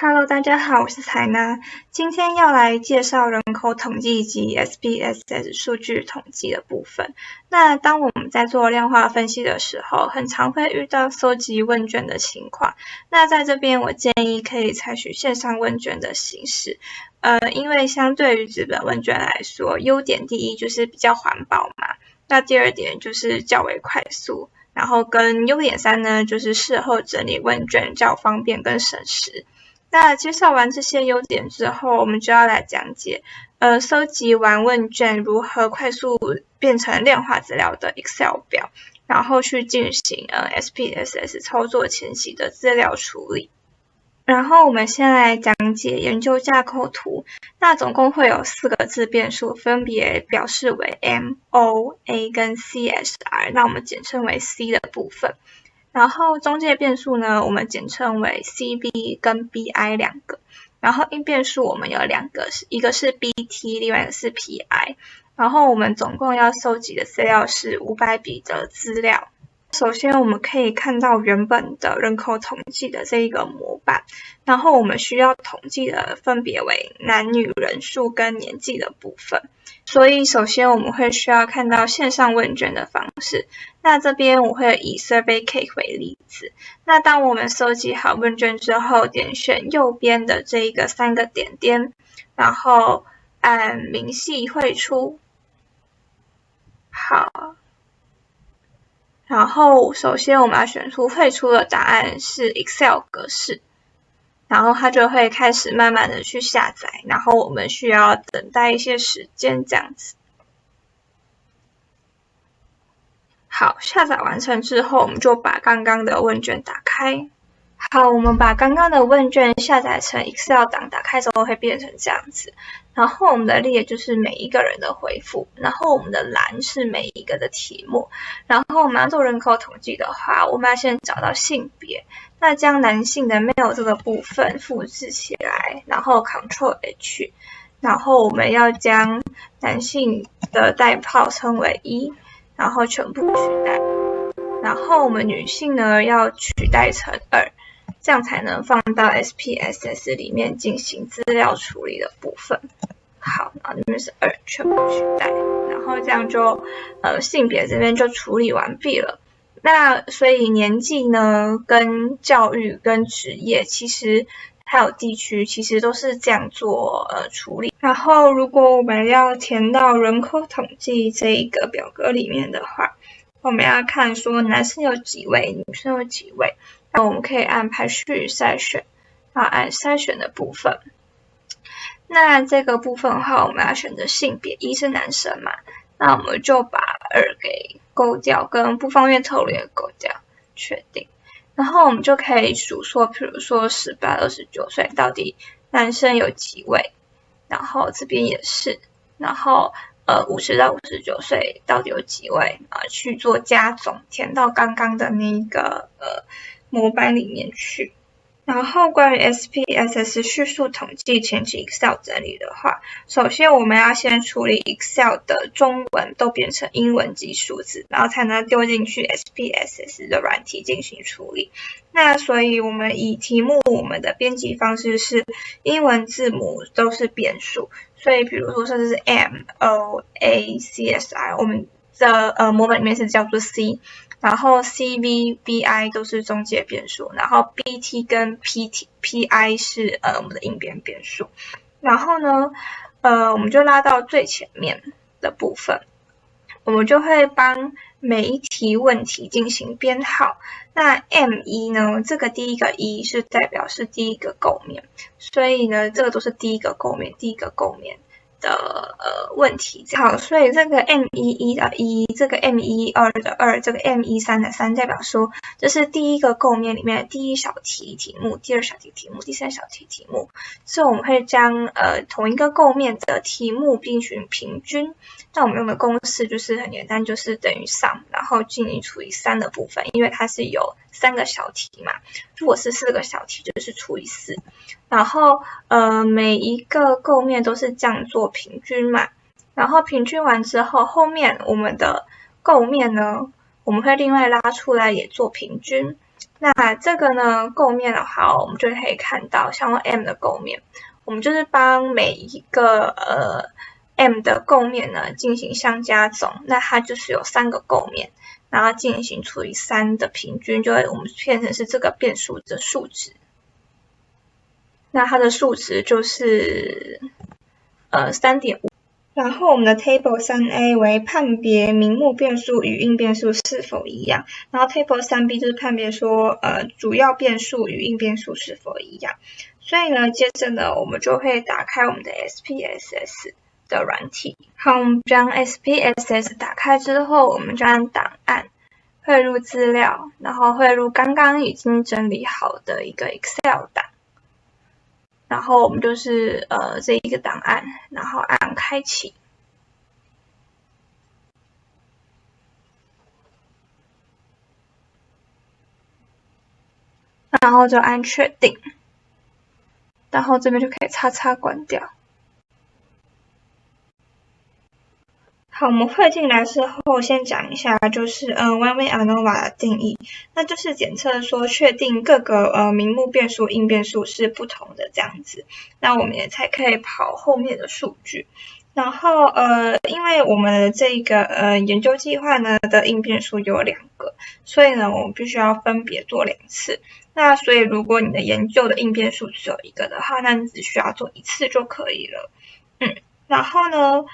Hello， 大家好，我是采娜。今天要来介绍人口统计及 SPSS 数据统计的部分。那当我们在做量化分析的时候，很常会遇到搜集问卷的情况。那在这边我建议可以采取线上问卷的形式。因为相对于纸本问卷来说，优点第一就是比较环保嘛。那第二点就是较为快速。然后跟优点3呢，就是事后整理问卷较方便跟省时。那介绍完这些优点之后，我们就要来讲解收集完问卷如何快速变成量化资料的 Excel 表，然后去进行SPSS 操作前期的资料处理。然后我们先来讲解研究架构图，那总共会有4个自变数，分别表示为 M、O、A 跟 CSR， 那我们简称为 C 的部分。然后中介变数呢，我们简称为 CB 跟 BI 两个。然后因变数我们有2个，一个是 BT， 另外一个是 PI。然后我们总共要收集的资料是500笔的资料。首先我们可以看到原本的人口统计的这一个模板，然后我们需要统计的分别为男女人数跟年纪的部分。所以首先我们会需要看到线上问卷的方式，那这边我会以 SurveyCake 为例子。那当我们收集好问卷之后，点选右边的这一个3个点点，然后按明细汇出。好，然后首先我们要选出汇出的答案是 Excel 格式，然后它就会开始慢慢的去下载，然后我们需要等待一些时间这样子。好，下载完成之后，我们就把刚刚的问卷打开。好，我们把刚刚的问卷下载成 Excel 档，打开之后会变成这样子。然后我们的列就是每一个人的回复，然后我们的栏是每一个的题目。然后我们要做人口统计的话，我们要先找到性别，那将男性的 male 这个部分复制起来，然后 Ctrl+H， 然后我们要将男性的代号称为1，然后全部取代。然后我们女性呢要取代成2，这样才能放到 SPSS 里面进行资料处理的部分。好，然后这边是2，全部取代，然后这样就性别这边就处理完毕了。那所以年纪呢，跟教育跟职业，其实还有地区，其实都是这样做处理。然后如果我们要填到人口统计这一个表格里面的话，我们要看说男生有几位，女生有几位，那我们可以按排序筛选，然后按筛选的部分。那这个部分的话，我们要选择性别，1是男生嘛，那我们就把2给勾掉，跟不方便透露也勾掉，确定。然后我们就可以数说，比如说18、29岁到底男生有几位，然后这边也是，然后50到59岁到底有几位去做加总，填到刚刚的那个模板里面去。然后关于 SPSS 叙述统计前期 Excel 整理的话，首先我们要先处理 Excel 的中文都变成英文及数字，然后才能丢进去 SPSS 的软体进行处理。那所以我们以题目我们的编辑方式是英文字母都是变数，所以比如说这是 M、O、A、CSR， 我们的模板里面是叫做 C， 然后 CV、BI 都是中介变数，然后 BT 跟 PI 是我们的应变变数。然后呢我们就拉到最前面的部分，我们就会帮每一题问题进行编号。那 M1 呢，这个第一个1是代表是第一个构面，所以呢这个都是第一个构面的问题。好，所以这个 M11 的1，这个 M12 的2，这个 M13 的3代表说这是第一个构面里面的第一小题题目，第2小题题目，第3小题题目。所以我们会将同一个构面的题目进行平均。那我们用的公式就是很简单，就是等于 sum， 然后进行除以3的部分，因为它是有3个小题嘛，如果是4个小题就是除以4。然后每一个构面都是这样做平均嘛，然后平均完之后，后面我们的构面呢，我们会另外拉出来也做平均。那这个呢，构面的话，我们就可以看到，像 M 的构面，我们就是帮每一个M 的构面呢进行相加总，那它就是有3个构面，然后进行除以3的平均，就会我们变成是这个变数的数值。那它的数值就是3.5。然后我们的 Table 3A 为判别名目变数与应变数是否一样，然后 Table 3B 就是判别说主要变数与应变数是否一样。所以呢，接着呢，我们就会打开我们的 SPSS 的软体。好，我们将 SPSS 打开之后，我们就按档案汇入资料，然后汇入刚刚已经整理好的一个 Excel 档。然后我们就是这一个档案，然后按开启，然后就按确定，然后这边就可以叉叉关掉。好，我们汇进来之后，先讲一下就是one-way ANOVA 的定义，那就是检测说确定各个名目变数、应变数是不同的这样子，那我们也才可以跑后面的数据。然后因为我们的这个研究计划呢的应变数有2个，所以呢我们必须要分别做2次。那所以如果你的研究的应变数只有1个的话，那你只需要做1次就可以了。然后呢，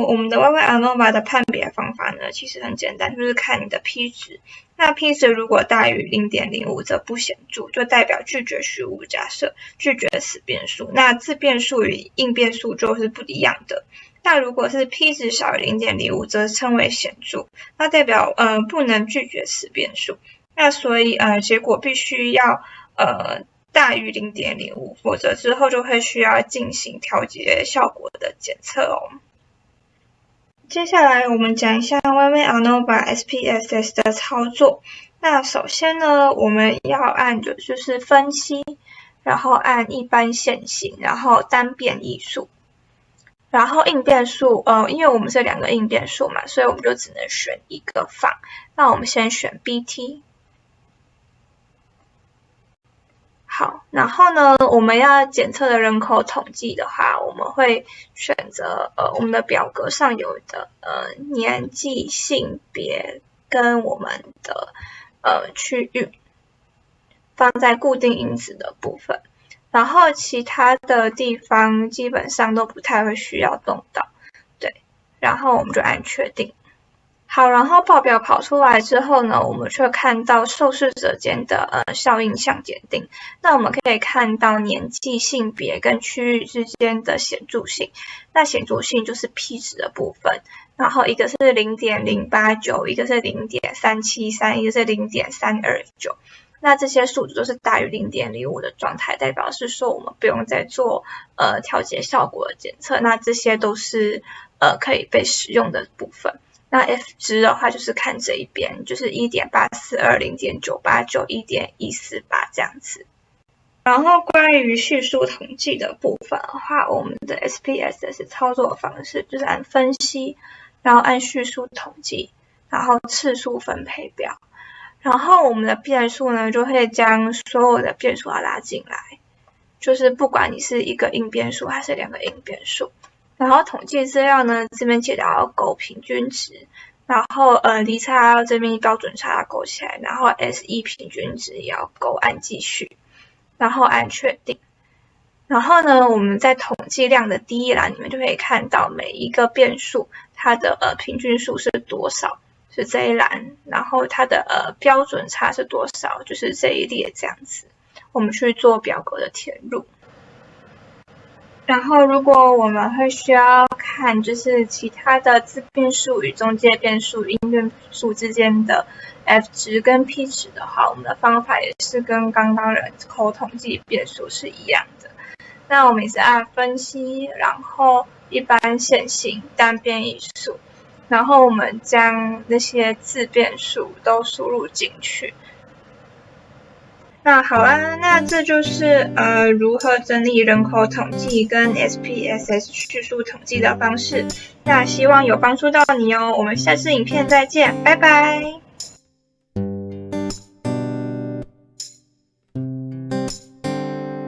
我们的 one-way ANOVA 的判别方法呢，其实很简单，就是看你的 P 值。那 P 值如果大于 0.05 则不显著，就代表拒绝虚无假设，拒绝死变数。那自变数与应变数就是不一样的。那如果是 P 值小于 0.05 则称为显著，那代表不能拒绝死变数。那所以结果必须要大于 0.05， 否则之后就会需要进行调节效果的检测哦。接下来我们讲一下 one-way ANOVA SPSS 的操作。那首先呢，我们要按的就是分析，然后按一般线性，然后单变异数，然后应变数因为我们是2个应变数嘛，所以我们就只能选一个放。那我们先选 BT。好，然后呢，我们要检测的人口统计的话，我们会选择我们的表格上有的年纪、性别跟我们的区域放在固定因子的部分，然后其他的地方基本上都不太会需要动到，对，然后我们就按确定。好，然后报表跑出来之后呢，我们却看到受试者间的效应项检定。那我们可以看到年纪、性别跟区域之间的显著性。那显著性就是 P 值的部分，然后一个是 0.089， 一个是 0.373， 一个是 0.329。那这些数值都是大于 0.05 的状态，代表是说我们不用再做调节效果的检测。那这些都是可以被使用的部分。那 F 值的话就是看这一边，就是 1.842、0.989、1.148这样子。然后关于叙述统计的部分的话，我们的 SPSS 操作方式就是按分析，然后按叙述统计，然后次数分配表。然后我们的变数呢，就会将所有的变数拉进来，就是不管你是一个应变数还是2个应变数。然后统计资料呢，这边记得要勾平均值，然后离差这边标准差要勾起来，然后 SE 平均值也要勾，按继续，然后按确定。然后呢，我们在统计量的第一栏，你们就可以看到每一个变数它的平均数是多少，是这一栏，然后它的标准差是多少，就是这一列这样子。我们去做表格的填入。然后如果我们会需要看就是其他的自变数与中介变数、应变数之间的 F 值跟 P 值的话，我们的方法也是跟刚刚人口统计变数是一样的。那我们也是按分析，然后一般线性、单变异数，然后我们将那些自变数都输入进去。那好啦，那这就是如何整理人口统计跟 SPSS 叙述统计的方式。那希望有帮助到你哦，我们下次影片再见，拜拜。